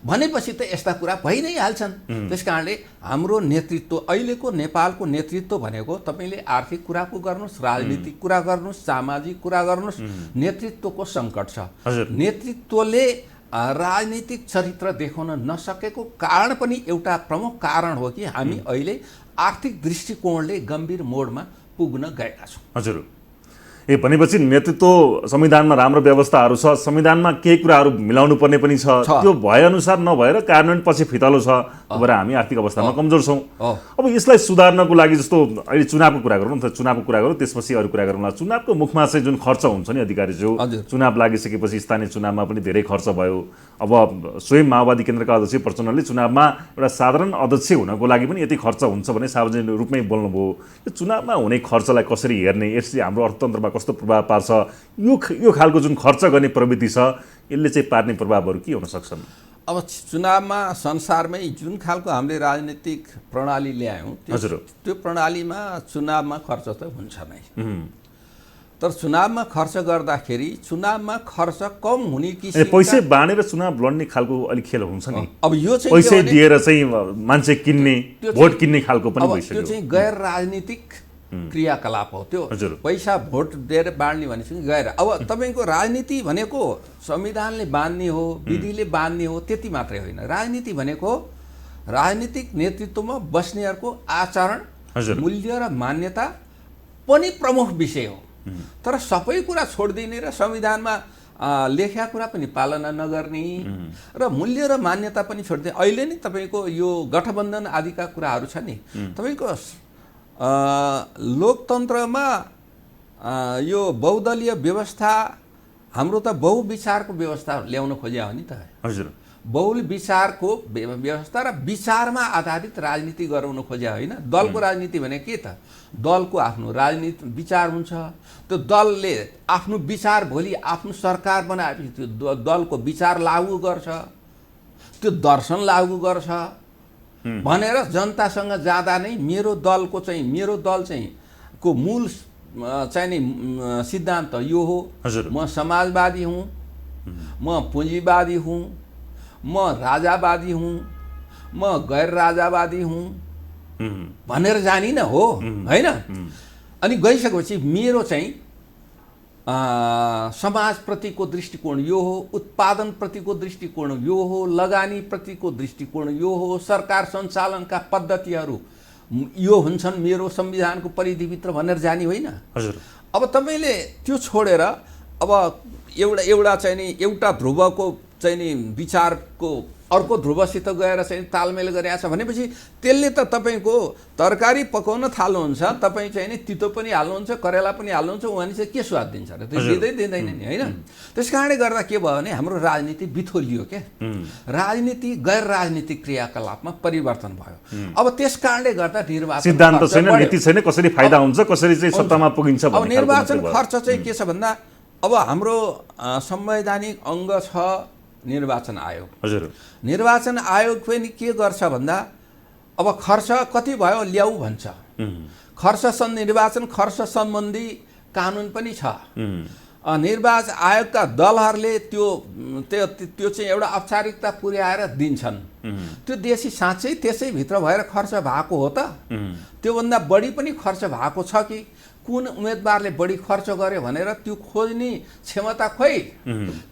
भनेपछि त यस्ता कुरा भइ नै हाल्छन्। त्यसकारणले हाम्रो नेतृत्व अहिलेको नेपालको नेतृत्व भनेको तपाईँले आर्थिक कुराको गर्नुहोस्, राजनीतिक कुरा गर्नुहोस्, सामाजिक कुरा गर्नुहोस्, नेतृत्वको सङ्कट छ। नेतृत्वले राजनीतिक चरित्र देखाउन नसकेको कारण पनि एउटा प्रमुख कारण हो कि हामी अहिले आर्थिक दृष्टिकोणले गम्भीर मोडमा पुग्न गएका छौँ। हजुर, भनेपछि नेतृत्व संविधानमा राम्रो व्यवस्थाहरू छ, संविधानमा केही कुराहरू मिलाउनु पर्ने पनि छ, त्यो भएअनुसार नभएर कार्यान्वयन पछि फितलो छ भएर हामी आर्थिक अवस्थामा कमजोर छौँ। अब यसलाई सुधार्नको लागि जस्तो अहिले चुनावको कुरा गरौँ न, चुनावको कुरा गरौँ त्यसपछि अरू कुरा गरौँला। चुनावको मुखमा चाहिँ जुन खर्च हुन्छ नि अधिकारीज्यू, चुनाव लागिसकेपछि स्थानीय चुनावमा पनि धेरै खर्च भयो। अब स्वयं माओवादी केन्द्रका अध्यक्ष प्रचण्डले चुनावमा एउटा साधारण अध्यक्ष हुनको लागि पनि यति खर्च हुन्छ भने सार्वजनिक रूपमै बोल्नुभयो। यो चुनावमा हुने खर्चलाई कसरी हेर्ने, यसले हाम्रो अर्थतन्त्रमा कस्तो प्रभाव पार्छ, यो खालको जुन खर्च गर्ने प्रवृत्ति छ यसले चाहिँ पार्ने प्रभावहरू के हुन सक्छन्? अब चुनावमा संसारमै जुन खालको हामीले राजनीतिक प्रणाली ल्यायौँ त्यो प्रणालीमा चुनावमा खर्च त हुन्छ नै। तर चुनावमा खर्च गर्दाखेरि चुनावमा खर्च कम हुने किसिमका पैसा बाँडेर चुनाव लड्ने खालको अलिक खेल हुन्छ नि। अब यो चाहिँ पैसा दिएर चाहिँ मान्छे किन्ने, भोट किन्ने खालको पनि भइसक्यो। त्यो चाहिँ गैर राजनीतिक क्रियाकलाप हो। त्यो पैसा भोट दिएर बाँड्ने भनेपछि गएर अब तपाईँको राजनीति भनेको संविधानले बाँध्ने हो, विधिले बाँध्ने हो, त्यति मात्रै होइन। राजनीति भनेको राजनीतिक नेतृत्वमा बस्नेहरूको आचरण, मूल्य र मान्यता पनि प्रमुख विषय हो। तर सबै कुरा छोडिदिने र संविधानमा लेख्या कुरा पनि पालना नगर्ने र मूल्य र मान्यता पनि छोडिदिने। अहिले नै तपाईँको यो गठबन्धन आदिका कुराहरू छ नि, तपाईँको लोकतन्त्रमा यो बहुदलीय व्यवस्था हाम्रो त बहुविचारको व्यवस्था ल्याउन खोज्या हो नि त। हजुर, बहुल विचारको व्यवस्था र विचारमा आधारित राजनीति गराउन खोज्या होइन। दलको राजनीति भने के त? दलको आफ्नो राजनीति विचार हुन्छ, त्यो दलले आफ्नो विचार भोलि आफ्नो सरकार बनाएपछि त्यो दलको विचार लागू गर्छ, त्यो दर्शन लागू गर्छ भनेर जनतासँग जाँदा नै मेरो दल चाहिँ को मूल चाहिँ नि सिद्धान्त यो हो, म समाजवादी हुँ, म पुँजीवादी हुँ, म राजावादी हुँ, म गैर राजावादी हुँ भनेर जानी न हो होइन। अनि गइसकेपछि मेरो चाहिँ समाजप्रतिको दृष्टिकोण यो हो, उत्पादनप्रतिको दृष्टिकोण यो हो, लगानीप्रतिको दृष्टिकोण यो हो, सरकार सञ्चालनका पद्धतिहरू यो हुन्छन् मेरो संविधानको परिधिभित्र भनेर जानी होइन। अब तपाईँले त्यो छोडेर अब एउटा चाहिँ नि एउटा ध्रुवको चाहिँ नि विचारको अर्को ध्रुवसित गएर चाहिँ तालमेल गरिरहेछ भनेपछि त्यसले त तपाईँको तरकारी पकाउन थाल्नुहुन्छ, तपाईँ चाहिँ नि तितो पनि हाल्नुहुन्छ, करेला पनि हाल्नुहुन्छ, उहाँले चाहिँ के स्वाद दिन्छ र त्यो दिँदैन नि होइन। त्यस कारणले गर्दा के भयो भने हाम्रो राजनीति बिथोलियो क्या, राजनीति गैर राजनीतिक क्रियाकलापमा परिवर्तन भयो। अब त्यस कारणले गर्दा निर्वाचन सिद्धान्त छैन, नीति छैन, कसरी फाइदा हुन्छ, कसरी चाहिँ सत्तामा पुगिन्छ। अब निर्वाचन खर्च चाहिँ के छ भन्दा अब हाम्रो संवैधानिक अङ्ग छ निर्वाचन आयोग। हजुर, निर्वाचन आयोग पनि के गर्छ भन्दा अब खर्च कति भयो ल्याऊ भन्छ। निर्वाचन खर्च सम्बन्धी कानुन पनि छ। निर्वाचन आयोगका दलहरूले त्यो चाहिँ एउटा औपचारिकता पुर्याएर दिन्छन्। त्यो देशी साँच्चै त्यसैभित्र भएर खर्च भएको हो त? त्योभन्दा बढी पनि खर्च भएको छ कि? कुन उम्मेदवारले बढी खर्च गर्यो भनेर त्यो खोज्ने क्षमता खोइ,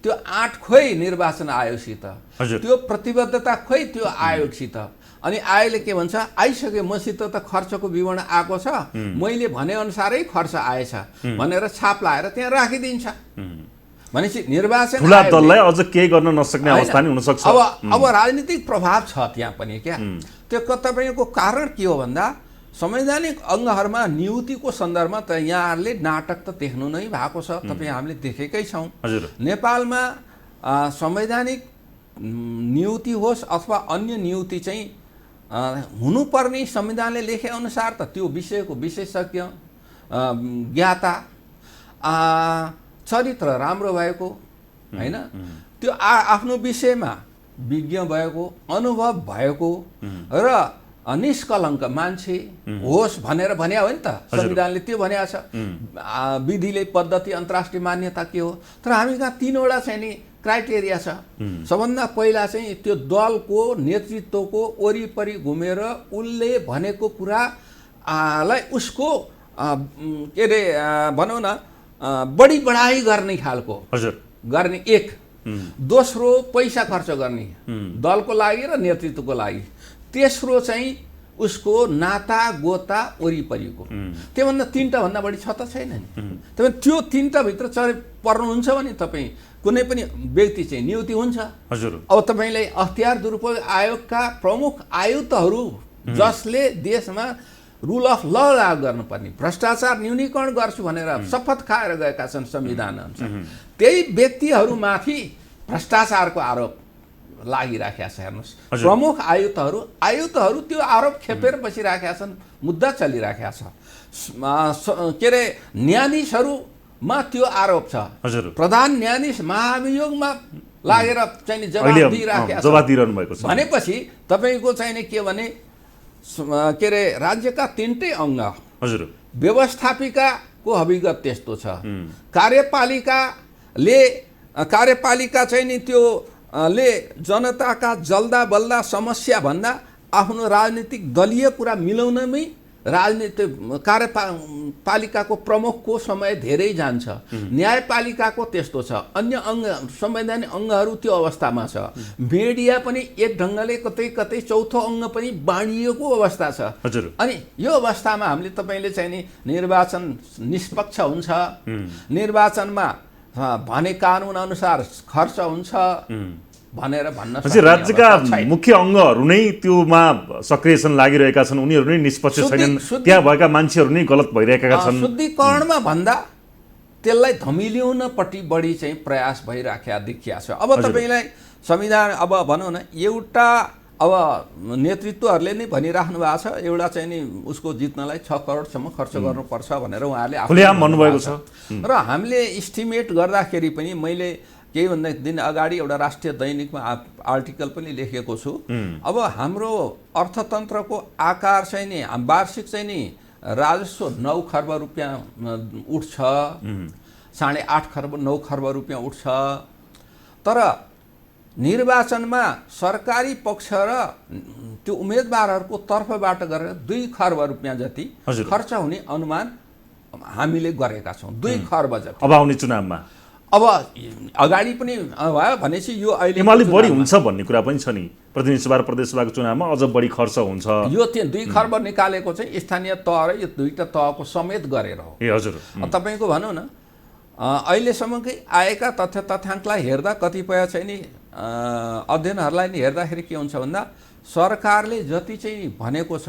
त्यो आँट खोइ निर्वाचन आयोगसित, त्यो प्रतिबद्धता खोइ त्यो आयोगसित। अनि आयोगले के भन्छ, आइसक्यो मसित त खर्चको विवरण आएको छ, मैले भनेअनुसारै खर्च आएछ भनेर छाप लाएर त्यहाँ राखिदिन्छ भनेपछि निर्वाचन ठुला आयोगले- दललाई अझ केही गर्न नसक्ने होइन, अवस्था नि हुन सक्छ। अब राजनीतिक प्रभाव छ त्यहाँ पनि क्या। त्यो तपाईँको कारण के हो भन्दा संवैधानिक अङ्गहरूमा नियुक्तिको सन्दर्भमा त यहाँहरूले नाटक त देख्नु नै भएको छ, तपाईँ हामीले देखेकै छौँ। हजुर। नेपालमा संवैधानिक नियुक्ति होस् अथवा अन्य नियुक्ति चाहिँ हुनुपर्ने संविधानले लेखे अनुसार त त्यो विषयको विशेषज्ञ, ज्ञाता, चरित्र राम्रो भएको होइन, त्यो आफ्नो विषयमा विज्ञ भएको, अनुभव भएको र निष्कलङ्क मान्छे होस् भनेर भन्या हो नि त संविधानले, त्यो भन्या छ। विधिले पद्धति अन्तर्राष्ट्रिय मान्यता के हो, तर हामी कहाँ 3वटा चाहिँ नि क्राइटेरिया छ। सबभन्दा पहिला चाहिँ त्यो दलको नेतृत्वको वरिपरि घुमेर उसले भनेको कुरालाई उसको के अरे भनौँ न बढी बढाइ गर्ने खालको गर्ने एक। दोस्रो पैसा खर्च गर्ने दलको लागि र नेतृत्वको लागि। तेस्रो चाहिँ उसको नाता गोता वरिपरिको। त्योभन्दा 3टा भन्दा बढी छ त छैन नि। तपाईँ त्यो 3टा भित्र पर्नुहुन्छ भने तपाईँ कुनै पनि व्यक्ति चाहिँ नियुक्ति हुन्छ। हजुर। अब तपाईँले अख्तियार दुरुपयोग आयोगका प्रमुख आयुक्तहरू जसले देशमा रुल अफ ल लागू गर्नुपर्ने, भ्रष्टाचार न्यूनीकरण गर्छु भनेर शपथ खाएर गएका छन् संविधान अनुसार, त्यही व्यक्तिहरूमाथि भ्रष्टाचारको आरोप लागिराखेका छ। हेर्नुहोस्, प्रमुख आयुक्तहरू त्यो आरोप खेपेर बसिराखेका छन्, मुद्दा चलिराखेका छ। के अरे न्यायाधीशहरूमा त्यो आरोप छ। प्रधान न्यायाधीश महाभियोगमा लागेर चाहिँ जवाब दिइराखेका छ। भनेपछि तपाईँको चाहिँ के भने के अरे राज्यका 3टै अङ्ग, व्यवस्थापिकाको अभिगत त्यस्तो छ, कार्यपालिका चाहिँ नि त्यो ले जनताका जल्दा बल्दा समस्या भन्दा आफ्नो राजनीतिक दलीय कुरा मिलाउनमै राजनीतिक कार्यपालिकाको प्रमुखको समय धेरै जान्छ। न्यायपालिकाको त्यस्तो छ। अन्य अङ्ग संवैधानिक अङ्गहरू त्यो अवस्थामा छ। मिडिया पनि एक ढङ्गले कतै कतै चौथो अङ्ग पनि बाँडिएको अवस्था छ। अनि यो अवस्थामा हामीले तपाईँले चाहिँ नि निर्वाचन निष्पक्ष हुन्छ, निर्वाचनमा भने कानुन अनुसार खर्च हुन्छ भनेर भन्न सक्छ। राज्यका मुख्य अङ्गहरू नै त्योमा सक्रिय छन्, लागिरहेका छन्, उनीहरू नै निष्पक्ष छैनन्, त्यहाँ भएका मान्छेहरू नै गलत भइरहेका छन्। शुद्धिकरणमा भन्दा त्यसलाई धमिल्याउनपट्टि बढी चाहिँ प्रयास भइराखेका देखिया छ। अब तपाईँलाई संविधान अब भनौँ न एउटा अब नेतृत्वहरूले नै भनिराख्नु भएको छ, एउटा चाहिँ नि उसको जित्नलाई 6 करोडसम्म खर्च गर्नुपर्छ भनेर उहाँहरूले खुलेआम भन्नुभएको छ। र हामीले इस्टिमेट गर्दाखेरि पनि मैले केही भन्दा दिन अगाडि एउटा राष्ट्रिय दैनिकमा आर्टिकल पनि लेखेको छु। अब हाम्रो अर्थतन्त्रको आकार चाहिँ नि वार्षिक चाहिँ नि राजस्व 9 खर्ब रुपियाँ उठ्छ, 8.5 खर्ब 9 खर्ब रुपियाँ उठ्छ। तर निर्वाचनमा सरकारी पक्ष र त्यो उम्मेदवारहरूको तर्फबाट गरेर 2 खर्ब रुपियाँ जति खर्च हुने अनुमान हामीले गरेका छौँ। 2 खर्ब जति अब आउने चुनावमा अब अगाडि पनि भयो भनेपछि यो अहिले अलिक बढी हुन्छ भन्ने कुरा पनि छ नि। प्रतिनिधि सभा र प्रदेश सभाको चुनावमा अझ बढी खर्च हुन्छ। यो 2 खर्ब निकालेको चाहिँ स्थानीय तह र यो 2टा तहको समेत गरेर हो। हजुर। तपाईँको भनौँ न अहिलेसम्मकै आएका तथ्याङ्कलाई हेर्दा कतिपय चाहिँ नि अध्ययनहरूलाई नि हेर्दाखेरि के हुन्छ भन्दा सरकारले जति चाहिँ भनेको छ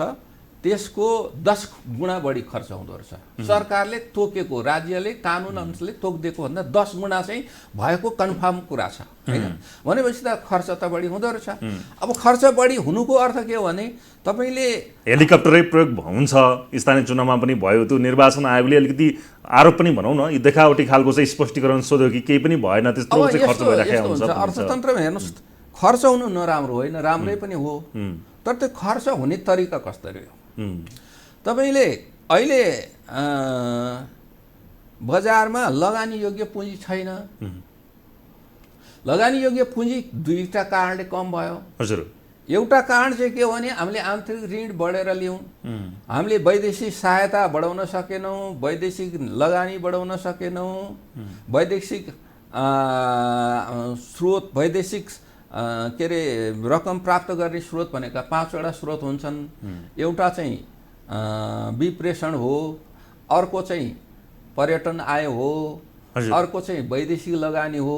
त्यसको 10 गुणा बढी खर्च हुँदो रहेछ। सरकारले तोकेको, राज्यले कानुन अनुसारले तोकिदिएको भन्दा 10 गुणा चाहिँ भएको कन्फर्म कुरा छ हैन। भनेपछि त खर्च त बढी हुँदो रहेछ। अब खर्च बढी हुनुको अर्थ के हो भने तपाईँले हेलिकप्टरै प्रयोग हुन्छ, स्थानीय चुनावमा पनि भयो। त्यो निर्वाचन आयोगले अलिकति आरोप पनि भनौँ न यी देखावटी खालको चाहिँ स्पष्टीकरण सोध्यो कि केही पनि भएन, त्यस्तो चाहिँ खर्च भइराखेको हुन्छ। अर्थतन्त्रमा हेर्नुहोस्, खर्च हुनु नराम्रो होइन, राम्रै पनि हो, तर त्यो खर्च हुने तरिका कस्तरी हो। तपाईँले अहिले बजारमा लगानी योग्य पुँजी छैन। लगानी योग्य पुँजी 2टा कारणले कम भयो। हजुर। एउटा कारण चाहिँ के हो भने हामीले आन्तरिक ऋण बढेर ल्यायौँ, हामीले वैदेशिक सहायता बढाउन सकेनौँ, वैदेशिक लगानी बढाउन सकेनौँ, वैदेशिक स्रोत, वैदेशिक के अरे रकम प्राप्त गर्ने स्रोत भनेका 5वटा स्रोत हुन्छन्। एउटा चाहिँ विप्रेषण हो, अर्को चाहिँ पर्यटन आय हो, अर्को चाहिँ वैदेशिक लगानी हो,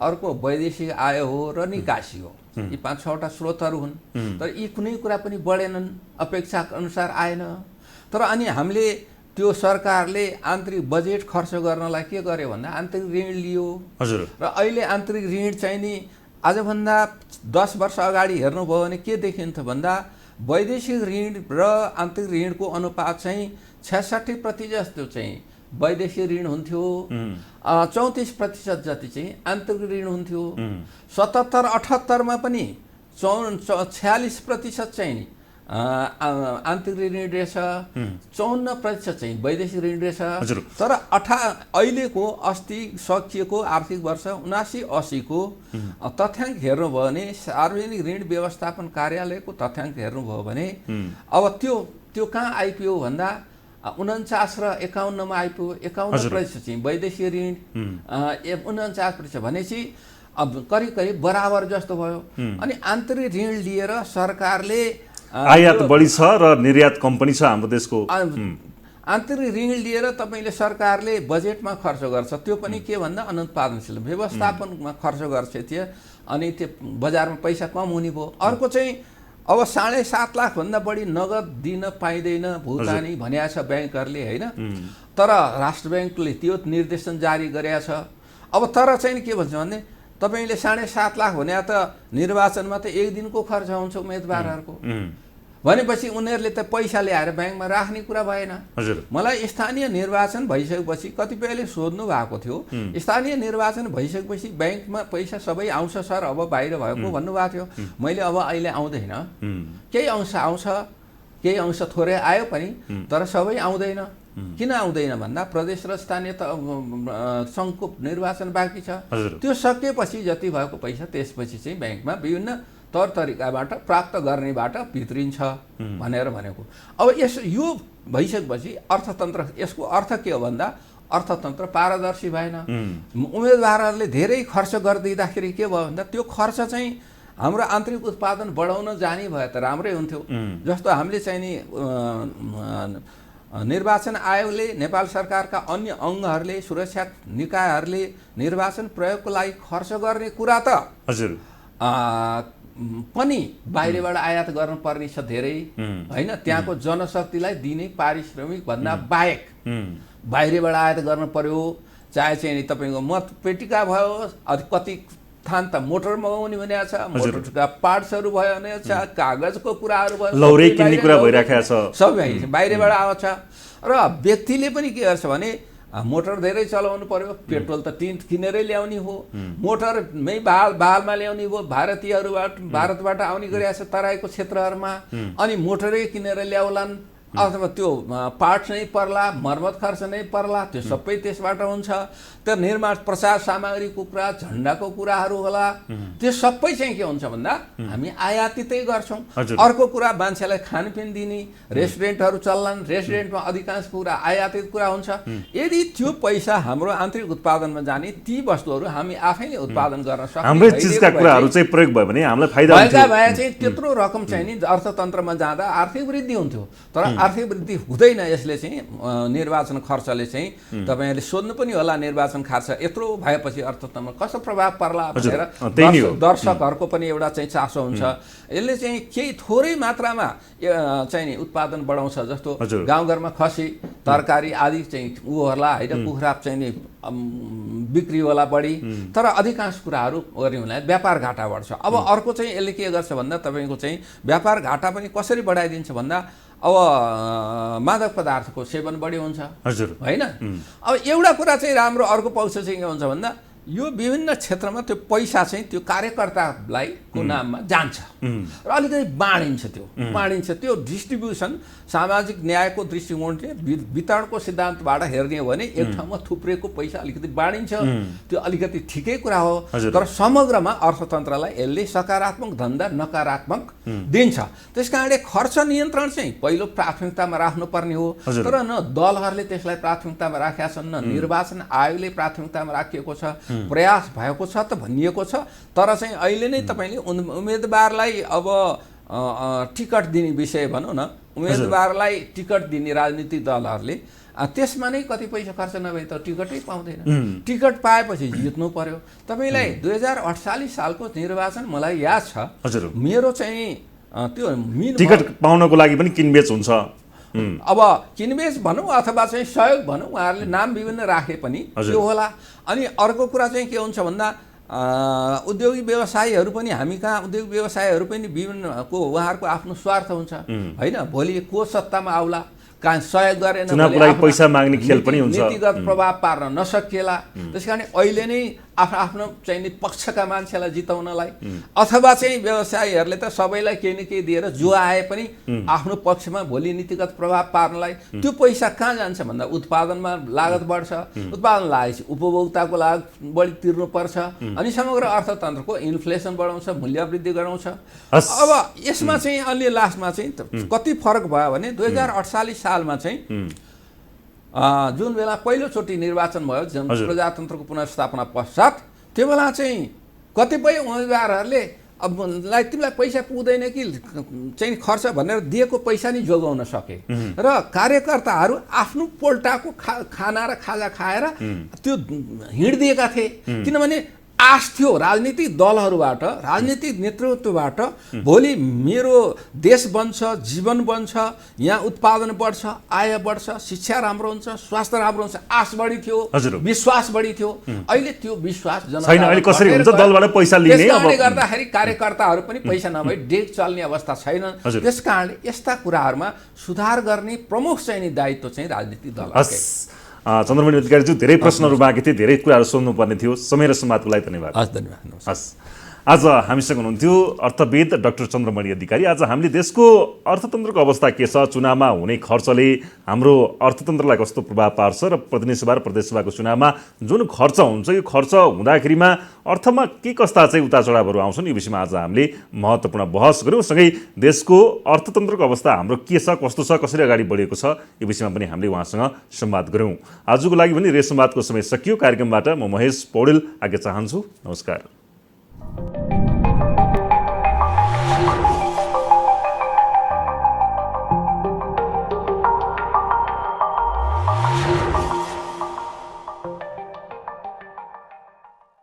अर्को वैदेशिक आय हो र निकासी हो। यी 5-6वटा स्रोतहरू हुन्। तर यी कुनै कुरा पनि बढेनन्, अपेक्षा अनुसार आएन। तर अनि हामीले त्यो सरकारले आन्तरिक बजेट खर्च गर्नलाई के गर्यो भन्दा आन्तरिक ऋण लियो। र अहिले आन्तरिक ऋण चाहिँ नि आजभन्दा 10 वर्ष अगाडि हेर्नुभयो भने के देखिन्थ्यो भन्दा वैदेशिक ऋण र आन्तरिक ऋणको अनुपात चाहिँ 66% चाहिँ वैदेशिक ऋण हुन्थ्यो, 34% जति चाहिँ आन्तरिक ऋण हुन्थ्यो। 77-78 मा पनि 46% चाहिँ नि आन्तरिक ऋण रहेछ, 54% चाहिँ वैदेशिक ऋण रहेछ। तर अहिलेको अस्ति सकिएको आर्थिक वर्ष 79-80 को तथ्याङ्क हेर्नुभयो भने सार्वजनिक ऋण व्यवस्थापन कार्यालयको तथ्याङ्क हेर्नुभयो भने अब त्यो कहाँ आइपुग्यो भन्दा 49 र 51 मा आइपुग्यो। 51% चाहिँ वैदेशिक ऋण, 49% भनेपछि अब करिब बराबर जस्तो भयो। अनि आन्तरिक ऋण लिएर सरकारले आयात बढी छ र निर्यात कम पनि छ हाम्रो देशको। आन्तरिक ऋण लिएर तपाईँले सरकारले बजेटमा खर्च गर्छ, त्यो पनि के भन्दा अनुत्पादनशील व्यवस्थापनमा खर्च गर्छ थियो। अनि त्यो बजारमा पैसा कम हुने भयो। अर्को चाहिँ अब 7.5 लाख भन्दा बढी नगद दिन पाइँदैन भुक्तानी भनेको छ ब्याङ्कहरूले, होइन? तर राष्ट्र ब्याङ्कले त्यो निर्देशन जारी गरेको छ। अब तर चाहिँ के भन्छ भने तपाईँले 7.5 लाख भने त निर्वाचनमा त एक दिनको खर्च हुन्छ उम्मेदवारहरूको। भनेपछि उनीहरूले त पैसा ल्याएर ब्याङ्कमा राख्ने कुरा भएन। मलाई स्थानीय निर्वाचन भइसकेपछि कतिपयले सोध्नु भएको थियो, स्थानीय निर्वाचन भइसकेपछि ब्याङ्कमा पैसा सबै आउँछ सर अब बाहिर भएको भन्नुभएको थियो। मैले अब अहिले आउँदैन, केही अंश आउँछ, केही अंश थोरै आयो पनि, तर सबै आउँदैन। किन आउँदैन भन्दा प्रदेश र स्थानीय सङ्घको निर्वाचन बाँकी छ। त्यो सकेपछि जति भएको पैसा त्यसपछि चाहिँ ब्याङ्कमा विभिन्न तौर तरिकाबाट प्राप्त गर्नेबाट भित्रिन्छ भनेर भनेको। अब यो भइसकेपछि अर्थतन्त्र, यसको अर्थ के हो भन्दा अर्थतन्त्र पारदर्शी भएन। उम्मेदवारहरूले धेरै खर्च गरिदिँदाखेरि के भयो भन्दा त्यो खर्च चाहिँ हाम्रो आन्तरिक उत्पादन बढाउन जाने भए त राम्रै हुन्थ्यो। जस्तो हामीले चाहिँ नि निर्वाचन आयोगले, नेपाल सरकारका अन्य अङ्गहरूले, सुरक्षा निकायहरूले निर्वाचन प्रयोगको लागि खर्च गर्ने कुरा त पनि बाहिरबाट आयात गर्नुपर्ने छ धेरै, होइन? त्यहाँको जनशक्तिलाई दिने पारिश्रमिक भन्दा बाहेक बाहिरबाट आयात गर्नु पर्यो। चाहे चाहिँ तपाईँको मत पेटिका भयो, कति थान त मोटर मगाउने भनेको छ, मोटरका पार्ट्सहरू भयो भने छ, कागजको कुराहरू भयो, लौरे किन्ने कुरा भइराखेको छ, सबै बाहिरबाट आउँछ। र व्यक्तिले पनि के गर्छ भने मोटर धेरै चलाउनु पर्यो, पेट्रोल त किनेरै ल्याउने हो, मोटरमै बालमा ल्याउने हो, भारतबाट आउने गरिरहेको छ तराईको क्षेत्रहरूमा। अनि मोटरै किनेर ल्याउलान्, अथवा त्यो पार्ट्स नै पर्ला, मर्मत खर्च नै पर्ला, त्यो सबै त्यसबाट हुन्छ। त्यो निर्माण प्रचार सामग्रीको कुरा, झन्डाको कुराहरू होला, त्यो सबै चाहिँ के हुन्छ भन्दा हामी आयातितै गर्छौँ। अर्को कुरा मान्छेलाई खानपिन दिने, रेस्टुरेन्टहरू चल्लान्, रेस्टुरेन्टमा अधिकांश कुरा आयातित कुरा हुन्छ। यदि त्यो पैसा हाम्रो आन्तरिक उत्पादनमा जाने, ती वस्तुहरू हामी आफैले उत्पादन गर्न सक्छौँ, हाम्रै चिजका कुराहरू चाहिँ प्रयोग भयो भने हामीलाई फाइदा हुन्छ। भए चाहिँ त्यत्रो रकम चाहिँ नि अर्थतन्त्रमा जाँदा आर्थिक वृद्धि हुन्थ्यो। तर आर्थिक वृद्धि हुँदैन यसले चाहिँ, निर्वाचन खर्चले चाहिँ। तपाईँहरूले सोध्नु पनि होला निर्वाचन खर्च यत्रो भएपछि अर्थतन्त्रमा कस्तो प्रभाव पर्ला भनेर दर्शकहरूको पनि एउटा चाहिँ चासो हुन्छ। यसले चाहिँ केही थोरै मात्रामा चाहिँ नि उत्पादन बढाउँछ। जस्तो गाउँघरमा खसी, तरकारी आदि चाहिँ ऊ होला, होइन? कुखुरा चाहिँ नि बिक्री होला बढी, तर अधिकांश कुराहरू गर्ने हुनाले व्यापार घाटा बढ्छ। अब अर्को चाहिँ यसले के गर्छ भन्दा तपाईँको चाहिँ व्यापार घाटा पनि कसरी बढाइदिन्छ भन्दा अब मादक पदार्थको सेवन बढी हुन्छ, होइन? अब एउटा कुरा चाहिँ राम्रो, अर्को पक्ष चाहिँ के हुन्छ भन्दा यो विभिन्न क्षेत्रमा त्यो पैसा चाहिँ त्यो कार्यकर्तालाई को नाममा जान्छ र अलिकति बाँडिन्छ। त्यो डिस्ट्रिब्युसन सामाजिक न्यायको दृष्टिकोण चाहिँ वितरणको सिद्धान्तबाट हेर्ने हो भने एक ठाउँमा थुप्रेको पैसा अलिकति बाँडिन्छ, त्यो अलिकति ठिकै कुरा हो। तर समग्रमा अर्थतन्त्रलाई यसले सकारात्मक धन्दा नकारात्मक दिन्छ। त्यस कारणले खर्च नियन्त्रण चाहिँ पहिलो प्राथमिकतामा राख्नुपर्ने हो। तर न दलहरूले त्यसलाई प्राथमिकतामा राखेका छन्, न निर्वाचन आयोगले प्राथमिकतामा राखिएको छ। प्रयास भएको छ त भनिएको छ, तर चाहिँ अहिले नै तपाईँले उम्मेदवारलाई अब टिकट दिने विषय भनौँ न, उम्मेदवारलाई टिकट दिने राजनीतिक दलहरूले त्यसमा नै कति पैसा खर्च नभए त टिकटै पाउँदैन। टिकट पाएपछि जित्नु पर्यो। तपाईँलाई 2048 सालको निर्वाचन मलाई याद छ। हजुर, मेरो चाहिँ त्यो टिकट पाउनको लागि पनि किनबेच हुन्छ। अब किनबेच भनौँ अथवा चाहिँ सहयोग भनौँ, उहाँहरूले नाम विभिन्न राखे पनि त्यो होला। अनि अर्को कुरा चाहिँ के हुन्छ भन्दा उद्योगी व्यवसायीहरू पनि हामी कहाँ उद्योग व्यवसायीहरू पनि विभिन्नको उहाँहरूको आफ्नो स्वार्थ हुन्छ होइन। भोलि को सत्तामा आउला, कहाँ सहयोग गरेन चुनावको लागि पैसा माग्ने खेल पनि हुन्छ, नीतिगत प्रभाव पार्न नसकिएला। त्यसकारण अहिले नै आफ्नो चाहिँ नि पक्षका मान्छेलाई जिताउनलाई अथवा चाहिँ व्यवसायीहरूले त सबैलाई केही न केही दिएर जो आए पनि आफ्नो पक्षमा भोलि नीतिगत प्रभाव पार्नलाई त्यो पैसा कहाँ जान्छ भन्दा उत्पादनमा लागत बढ्छ। उत्पादन लागेपछि उपभोक्ताको लागत बढी तिर्नुपर्छ अनि समग्र अर्थतन्त्रको इन्फ्लेसन बढाउँछ, मूल्य वृद्धि गराउँछ। अब यसमा चाहिँ अलि लास्टमा चाहिँ कति फरक भयो भने 2048 सालमा चाहिँ जुन बेला पहिलोचोटि निर्वाचन भयो प्रजातन्त्रको पुनर्स्थापना पश्चात, त्यो बेला चाहिँ कतिपय उम्मेदवारहरूले अब तिमीलाई पैसा पुग्दैन कि चाहिँ खर्च भनेर दिएको पैसा नि जोगाउन सके र कार्यकर्ताहरू आफ्नो पोल्टाको खाना र खाजा खाएर त्यो हिँडिदिएका थिए। किनभने आश थियो राजनीतिक दलहरूबाट, राजनीतिक नेतृत्वबाट भोलि मेरो देश बन्छ, जीवन बन्छ, यहाँ उत्पादन बढ्छ, आय बढ्छ, शिक्षा राम्रो हुन्छ, स्वास्थ्य राम्रो हुन्छ, आश बढी थियो, विश्वास बढी थियो। अहिले त्यो विश्वास दलबाट पैसा लिने त्यसकारणले गर्दाखेरि कार्यकर्ताहरू पनि पैसा नभए डेग चल्ने अवस्था छैन। त्यस कारणले यस्ता कुराहरूमा सुधार गर्ने प्रमुख चाहिँ नि दायित्व चाहिँ राजनीतिक दलहरूको। चन्द्रमणि अधिकारीज्यू, धेरै प्रश्नहरू बाँकी थिए, धेरै कुराहरू सोध्नुपर्ने थियो। समय र संवादको लागि धन्यवाद। धन्यवाद। हस्, आज हामीसँग हुनुहुन्थ्यो अर्थविद डाक्टर चन्द्रमणि अधिकारी। आज हामीले देशको अर्थतन्त्रको अवस्था के छ, चुनावमा हुने खर्चले हाम्रो अर्थतन्त्रलाई कस्तो प्रभाव पार्छ र प्रतिनिधि सभा र प्रदेशसभाको चुनावमा जुन खर्च हुन्छ यो खर्च हुँदाखेरिमा अर्थमा के कस्ता चाहिँ उतार चढावहरू आउँछन्, यो विषयमा आज हामीले महत्त्वपूर्ण बहस गऱ्यौँ। सँगै देशको अर्थतन्त्रको अवस्था हाम्रो के छ, कस्तो छ, कसरी अगाडि बढेको छ, यो विषयमा पनि हामीले उहाँसँग संवाद गऱ्यौँ। आजको लागि पनि रेस संवादको समय सकियो। कार्यक्रमबाट म महेश पौडेल आज्ञा चाहन्छु। नमस्कार।